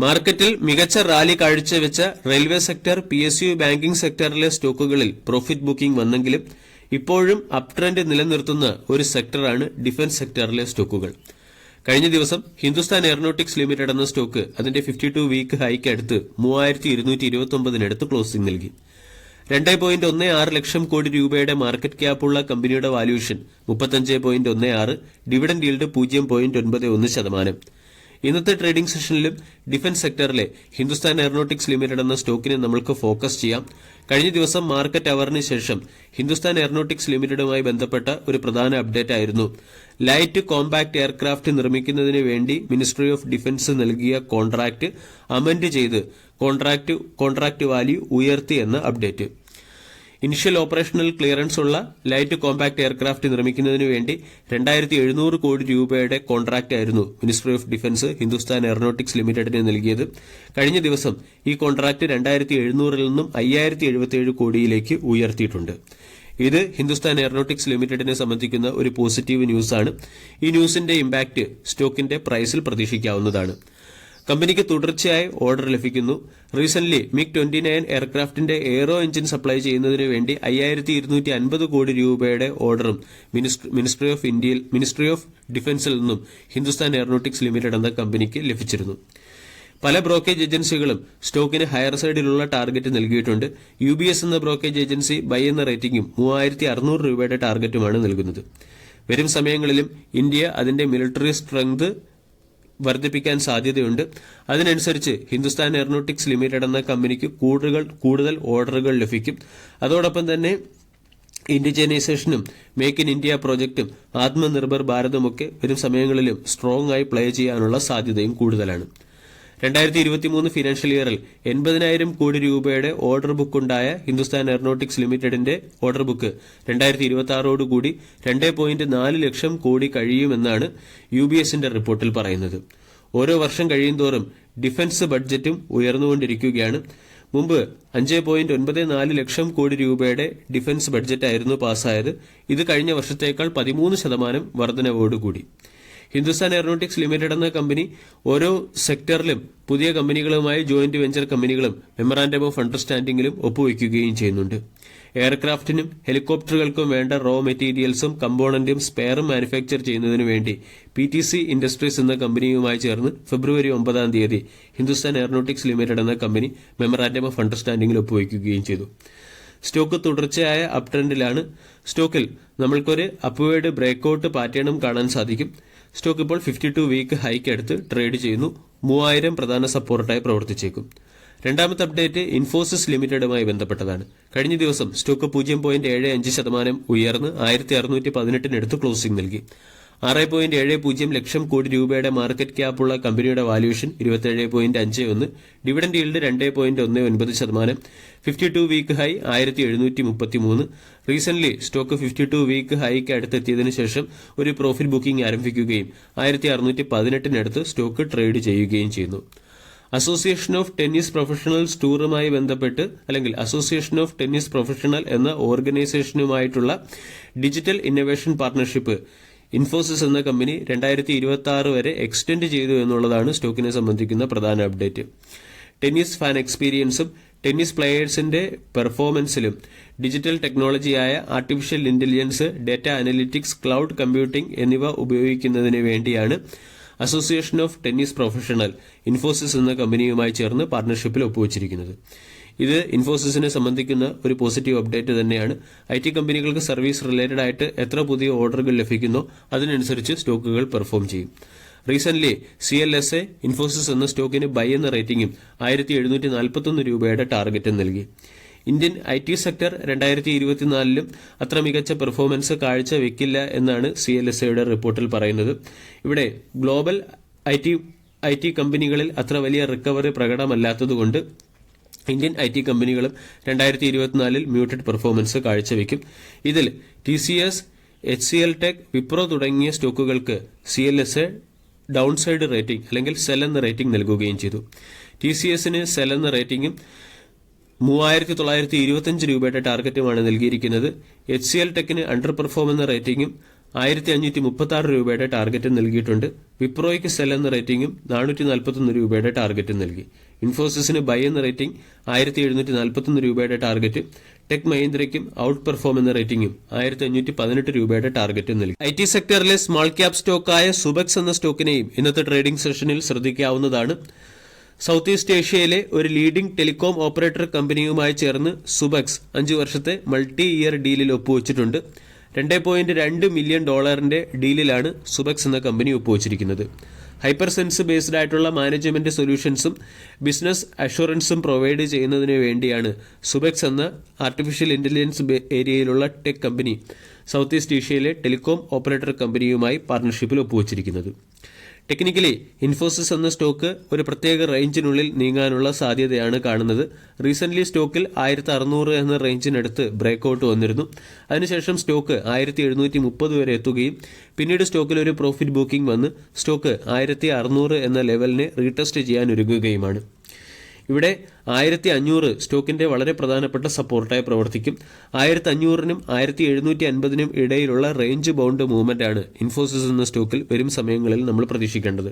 മാർക്കറ്റിൽ മികച്ച റാലി കാഴ്ചവെച്ച റെയിൽവേ സെക്ടർ, PSU, ബാങ്കിംഗ് സെക്ടറിലെ സ്റ്റോക്കുകളിൽ പ്രോഫിറ്റ് ബുക്കിംഗ് വന്നെങ്കിലും ഇപ്പോഴും അപ് ട്രെൻഡ് നിലനിർത്തുന്ന ഒരു സെക്ടറാണ് ഡിഫൻസ് സെക്ടറിലെ സ്റ്റോക്കുകൾ. കഴിഞ്ഞ ദിവസം ഹിന്ദുസ്ഥാൻ എയറോനോട്ടിക്സ് ലിമിറ്റഡ് എന്ന സ്റ്റോക്ക് അതിന്റെ 52 വീക്ക് ഹൈക്ക് അടുത്ത് 3229 ക്ലോസിംഗ് നൽകി. 2.16 ലക്ഷം കോടി രൂപയുടെ മാർക്കറ്റ് ക്യാപ്പുള്ള കമ്പനിയുടെ വാല്യൂഷൻ 35.16, ഡിവിഡന്റ് ഈൽഡ് 0.91%. ഇന്നത്തെ ട്രേഡിംഗ് സെഷനിലും ഡിഫൻസ് സെക്ടറിലെ ഹിന്ദുസ്ഥാൻ എയറോനോട്ടിക്സ് ലിമിറ്റഡ് എന്ന സ്റ്റോക്കിനെ നമ്മൾക്ക് ഫോക്കസ് ചെയ്യാം. കഴിഞ്ഞ ദിവസം മാർക്കറ്റ് അവറിന് ശേഷം ഹിന്ദുസ്ഥാൻ എയറോനോട്ടിക്സ് ലിമിറ്റഡുമായി ബന്ധപ്പെട്ട ഒരു പ്രധാന അപ്ഡേറ്റ് ആയിരുന്നു ലൈറ്റ് കോമ്പാക്ട് എയർക്രാഫ്റ്റ് നിർമ്മിക്കുന്നതിന് വേണ്ടി മിനിസ്ട്രി ഓഫ് ഡിഫൻസ് നൽകിയ കോൺട്രാക്ട് അമെന്റ് ചെയ്ത് കോൺട്രാക്ട് വാല്യൂ ഉയർത്തി എന്ന അപ്ഡേറ്റ്. ഇനിഷ്യൽ ഓപ്പറേഷണൽ ക്ലിയറൻസ് ഉള്ള ലൈറ്റ് കോമ്പാക്ട് എയർക്രാഫ്റ്റ് നിർമ്മിക്കുന്നതിന് വേണ്ടി 2700 കോടി രൂപയുടെ കോൺട്രാക്ട് ആയിരുന്നു ministry of defence Hindustan aeronautics ലിമിറ്റഡിന് നൽകിയത്. കഴിഞ്ഞ ദിവസം ഈ കോൺട്രാക്ട് 2700 നിന്നും 5077 കോടിയിലേക്ക് ഉയർത്തിയിട്ടുണ്ട്. ഇത് ഹിന്ദുസ്ഥാൻ എയറോനോട്ടിക്സ് ലിമിറ്റഡിനെ സംബന്ധിക്കുന്ന ഒരു പോസിറ്റീവ് ന്യൂസാണ്. ഈ ന്യൂസിന്റെ ഇമ്പാക്ട് സ്റ്റോക്കിന്റെ പ്രൈസിൽ പ്രതീക്ഷിക്കാവുന്നതാണ്. കമ്പനിക്ക് തുടർച്ചയായി ഓർഡർ ലഭിക്കുന്നു. റീസെന്റ് MiG-29 എയർക്രാഫ്റ്റിന്റെ എയ്റോ എഞ്ചിൻ സപ്ലൈ ചെയ്യുന്നതിന് വേണ്ടി 5250 കോടി രൂപയുടെ ഓർഡറും മിനിസ്ട്രി ഓഫ് ഡിഫൻസിൽ നിന്നും ഹിന്ദുസ്ഥാൻ എയറോനോട്ടിക്സ് ലിമിറ്റഡ് എന്ന കമ്പനിക്ക് ലഭിച്ചിരുന്നു. പല ബ്രോക്കേജ് ഏജൻസികളും സ്റ്റോക്കിന് ഹയർ സൈഡിലുള്ള ടാർഗറ്റ് നൽകിയിട്ടുണ്ട്. UBS എന്ന ബ്രോക്കേജ് ഏജൻസി ബൈ എന്ന റേറ്റിംഗും 3600 രൂപയുടെ ടാർഗറ്റുമാണ് നൽകുന്നത്. വരും സമയങ്ങളിലും ഇന്ത്യ അതിന്റെ മിലിറ്ററി സ്ട്രെങ്ത് വർദ്ധിപ്പിക്കാൻ സാധ്യതയുണ്ട്. അതിനനുസരിച്ച് ഹിന്ദുസ്ഥാൻ എയറോനോട്ടിക്സ് ലിമിറ്റഡ് എന്ന കമ്പനിക്ക് കൂടുതൽ ഓർഡറുകൾ ലഭിക്കും. അതോടൊപ്പം തന്നെ ഇൻഡിജനൈസേഷനും മേക്ക് ഇൻ ഇന്ത്യ പ്രോജക്റ്റും ആത്മനിർഭർ ഭാരതുമൊക്കെ വരും സമയങ്ങളിലും സ്ട്രോങ് ആയി പ്ലേ ചെയ്യാനുള്ള സാധ്യതയും കൂടുതലാണ്. 2023 ഫിനാൻഷ്യൽ ഇയറിൽ 80,000 കോടി രൂപയുടെ ഓർഡർ ബുക്ക് ഉണ്ടായ ഹിന്ദുസ്ഥാൻ എയറോനോട്ടിക്സ് ലിമിറ്റഡിന്റെ ഓർഡർ ബുക്ക് 2026 2.4 ലക്ഷം കോടി കഴിയുമെന്നാണ് UBSന്റെ റിപ്പോർട്ടിൽ പറയുന്നത്. ഓരോ വർഷം കഴിയുന്തോറും ഡിഫൻസ് ബഡ്ജറ്റും ഉയർന്നുകൊണ്ടിരിക്കുകയാണ്. മുമ്പ് 5.94 ലക്ഷം കോടി രൂപയുടെ ഡിഫൻസ് ബഡ്ജറ്റായിരുന്നു പാസ്സായത്. ഇത് കഴിഞ്ഞ വർഷത്തേക്കാൾ 13% വർധനവോടുകൂടി. ഹിന്ദുസ്ഥാൻ എയറോനോട്ടിക്സ് ലിമിറ്റഡ് എന്ന കമ്പനി ഓരോ സെക്ടറിലും പുതിയ കമ്പനികളുമായി ജോയിന്റ് വെഞ്ചർ കമ്പനികളും മെമ്മറാൻഡം ഓഫ് അണ്ടർസ്റ്റാൻഡിംഗിലും ഒപ്പുവയ്ക്കുകയും ചെയ്യുന്നുണ്ട്. എയർക്രാഫ്റ്റിനും ഹെലികോപ്റ്ററുകൾക്കും വേണ്ട റോ മെറ്റീരിയൽസും കമ്പോണന്റും സ്പെയറും മാനുഫാക്ചർ ചെയ്യുന്നതിനു വേണ്ടി PTC ഇൻഡസ്ട്രീസ് എന്ന കമ്പനിയുമായി ചേർന്ന് ഫെബ്രുവരി 9 ഹിന്ദുസ്ഥാൻ എയറോനോട്ടിക്സ് ലിമിറ്റഡ് എന്ന കമ്പനി മെമ്മറാൻഡം ഓഫ് അണ്ടർസ്റ്റാൻഡിംഗിൽ ഒപ്പുവയ്ക്കുകയും ചെയ്തു. സ്റ്റോക്ക് തുടർച്ചയായ അപ് ട്രെൻഡിലാണ്. സ്റ്റോക്കിൽ നമ്മൾക്കൊരു അപ്വേർഡ് ബ്രേക്ക്ഔട്ട് പാറ്റേണും കാണാൻ സാധിക്കും. സ്റ്റോക്ക് ഇപ്പോൾ 52 വീക്ക് ഹൈക്ക് അടുത്ത് ട്രേഡ് ചെയ്യുന്നു. 3000 പ്രധാന സപ്പോർട്ടായി പ്രവർത്തിച്ചേക്കും. രണ്ടാമത്തെ അപ്ഡേറ്റ് ഇൻഫോസിസ് ലിമിറ്റഡുമായി ബന്ധപ്പെട്ടതാണ്. കഴിഞ്ഞ ദിവസം സ്റ്റോക്ക് 0.75% ഉയർന്ന് 1618 ക്ലോസിംഗ് നൽകി. 6.70 ലക്ഷം കോടി രൂപയുടെ മാർക്കറ്റ് ക്യാപ്പുള്ള കമ്പനിയുടെ valuation 27.51, dividend yield 2.19%, 52 week high 1733. Recent stock 52 week ഹൈക്ക് അടുത്തെത്തിയതിനു ശേഷം ഒരു പ്രോഫിറ്റ് ബുക്കിംഗ് ആരംഭിക്കുകയും 1618 സ്റ്റോക്ക് ട്രേഡ് ചെയ്യുകയും ചെയ്യുന്നു. അസോസിയേഷൻ ഓഫ് ടെന്നീസ് പ്രൊഫഷണൽസ് ടൂറുമായി ബന്ധപ്പെട്ട് അല്ലെങ്കിൽ അസോസിയേഷൻ ഓഫ് ടെന്നീസ് പ്രൊഫഷണൽ എന്ന ഓർഗനൈസേഷനുമായിട്ടുള്ള ഡിജിറ്റൽ ഇന്നൊവേഷൻ പാർട്ണർഷിപ്പ് ഇൻഫോസിസ് എന്ന കമ്പനി 2026 വരെ എക്സ്റ്റെൻഡ് ചെയ്തു എന്നുള്ളതാണ് സ്റ്റോക്കിനെ സംബന്ധിക്കുന്ന പ്രധാന അപ്ഡേറ്റ്. ടെന്നീസ് ഫാൻ എക്സ്പീരിയൻസും ടെന്നീസ് പ്ലേയേഴ്സിന്റെ പെർഫോമൻസിലും ഡിജിറ്റൽ ടെക്നോളജിയായ artificial intelligence, data analytics, cloud computing എന്നിവ ഉപയോഗിക്കുന്നതിന് വേണ്ടിയാണ് association of tennis professional Infosys എന്ന കമ്പനിയുമായി ചേർന്ന് പാർട്ണർഷിപ്പിൽ ഒപ്പുവച്ചിരിക്കുന്നത്. ഇത് ഇൻഫോസിസിനെ സംബന്ധിക്കുന്ന ഒരു പോസിറ്റീവ് അപ്ഡേറ്റ് തന്നെയാണ്. IT കമ്പനികൾക്ക് സർവീസ് റിലേറ്റഡ് ആയിട്ട് എത്ര പുതിയ ഓർഡറുകൾ ലഭിക്കുന്നോ അതിനനുസരിച്ച് സ്റ്റോക്കുകൾ പെർഫോം ചെയ്യും. റീസെന്റ് CLSA ഇൻഫോസിസ് എന്ന സ്റ്റോക്കിന് ബൈ എന്ന റേറ്റിംഗും 1741 രൂപയുടെ ടാർഗറ്റും നൽകി. ഇന്ത്യൻ IT സെക്ടർ 2024 അത്ര മികച്ച പെർഫോമൻസ് കാഴ്ചവെക്കില്ല എന്നാണ് CLSAയുടെ റിപ്പോർട്ടിൽ പറയുന്നത്. ഇവിടെ ഗ്ലോബൽ IT കമ്പനികളിൽ അത്ര വലിയ റിക്കവറി പ്രകടമല്ലാത്തതുകൊണ്ട് ഇന്ത്യൻ IT കമ്പനികളും 2024 മ്യൂട്ടഡ് പെർഫോമൻസ് കാഴ്ചവെക്കും. ഇതിൽ TCS, HCL ടെക്, വിപ്രോ തുടങ്ങിയ സ്റ്റോക്കുകൾക്ക് CLSA ഡൌൺസൈഡ് റേറ്റിംഗ് അല്ലെങ്കിൽ സെൽ എന്ന റേറ്റിംഗ് നൽകുകയും ചെയ്തു. TCSന് സെൽ എന്ന റേറ്റിംഗും 3925 രൂപയുടെ ടാർഗറ്റുമാണ് നൽകിയിരിക്കുന്നത്. HCL ടെക്കിന് അണ്ടർ പെർഫോം എന്ന റേറ്റിംഗും 1536 രൂപയുടെ ടാർഗറ്റ് നൽകിയിട്ടുണ്ട്. വിപ്രോയ്ക്ക് സെൽ എന്ന റേറ്റിംഗും 441 രൂപയുടെ ടാർഗറ്റ് നൽകി. ഇൻഫോസിസിന് ബൈ എന്ന റേറ്റിംഗ് 1741 രൂപയുടെ ടാർഗറ്റ്, ടെക് മഹീന്ദ്രയ്ക്കും ഔട്ട് പെർഫോം എന്ന റേറ്റിംഗും 1518 രൂപയുടെ ടാർഗറ്റ് നൽകി. IT സെക്ടറിലെ സ്മാൾ ക്യാപ് സ്റ്റോക്കായ സുബക്സ് എന്ന സ്റ്റോക്കിനെയും ഇന്നത്തെ ട്രേഡിംഗ് സെഷനിൽ ശ്രദ്ധിക്കാവുന്നതാണ്. സൗത്ത് ഈസ്റ്റ് ഏഷ്യയിലെ ഒരു ലീഡിംഗ് ടെലികോം ഓപ്പറേറ്റർ കമ്പനിയുമായി ചേർന്ന് സുബക്സ് 5 വർഷത്തെ മൾട്ടി ഇയർ ഡീലിൽ ഒപ്പുവച്ചിട്ടുണ്ട്. $2.2 മില്യൺ ഡീലിലാണ് സുബക്സ് എന്ന കമ്പനി ഒപ്പുവച്ചിരിക്കുന്നത്. ഹൈപ്പർ സെൻസ് ബേസ്ഡ് ആയിട്ടുള്ള മാനേജ്മെന്റ് സൊല്യൂഷൻസും ബിസിനസ് അഷുറൻസും പ്രൊവൈഡ് ചെയ്യുന്നതിന് വേണ്ടിയാണ് സുബക്സ് എന്ന ആർട്ടിഫിഷ്യൽ ഇന്റലിജൻസ് ഏരിയയിലുള്ള ടെക് കമ്പനി സൗത്ത് ഈസ്റ്റ് ഏഷ്യയിലെ ടെലികോം ഓപ്പറേറ്റർ കമ്പനിയുമായി പാർട്ണർഷിപ്പിൽ ഒപ്പുവച്ചിരിക്കുന്നത്. ടെക്നിക്കലി ഇൻഫോസിസ് എന്ന സ്റ്റോക്ക് ഒരു പ്രത്യേക റേഞ്ചിനുള്ളിൽ നീങ്ങാനുള്ള സാധ്യതയാണ് കാണുന്നത്. റീസെന്റ് സ്റ്റോക്കിൽ 1600 എന്ന റേഞ്ചിനടുത്ത് ബ്രേക്ക്ഔട്ട് വന്നിരുന്നു. അതിനുശേഷം സ്റ്റോക്ക് 1730 വരെ എത്തുകയും പിന്നീട് സ്റ്റോക്കിൽ ഒരു പ്രോഫിറ്റ് ബുക്കിംഗ് വന്ന് സ്റ്റോക്ക് 1600 എന്ന ലെവലിനെ റീടെസ്റ്റ് ചെയ്യാൻ ഒരുങ്ങുകയുമാണ്. ഇവിടെ 1500 സ്റ്റോക്കിന്റെ വളരെ പ്രധാനപ്പെട്ട സപ്പോർട്ടായി പ്രവർത്തിക്കും. 1500നും 1750നും ഇടയിലുള്ള റേഞ്ച് ബൗണ്ട് മൂവ്മെന്റ് ആണ് ഇൻഫോസിസ് എന്ന സ്റ്റോക്കിൽ വരും സമയങ്ങളിൽ നമ്മൾ പ്രതീക്ഷിക്കേണ്ടത്.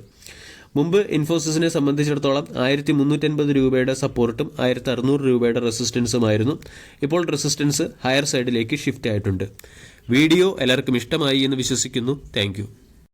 മുമ്പ് ഇൻഫോസിസിനെ സംബന്ധിച്ചിടത്തോളം 1350 രൂപയുടെ സപ്പോർട്ടും 1600 രൂപയുടെ റെസിസ്റ്റൻസുമായിരുന്നു. ഇപ്പോൾ റെസിസ്റ്റൻസ് ഹയർ സൈഡിലേക്ക് ഷിഫ്റ്റ് ആയിട്ടുണ്ട്. വീഡിയോ എല്ലാവർക്കും ഇഷ്ടമായി എന്ന് വിശ്വസിക്കുന്നു. താങ്ക്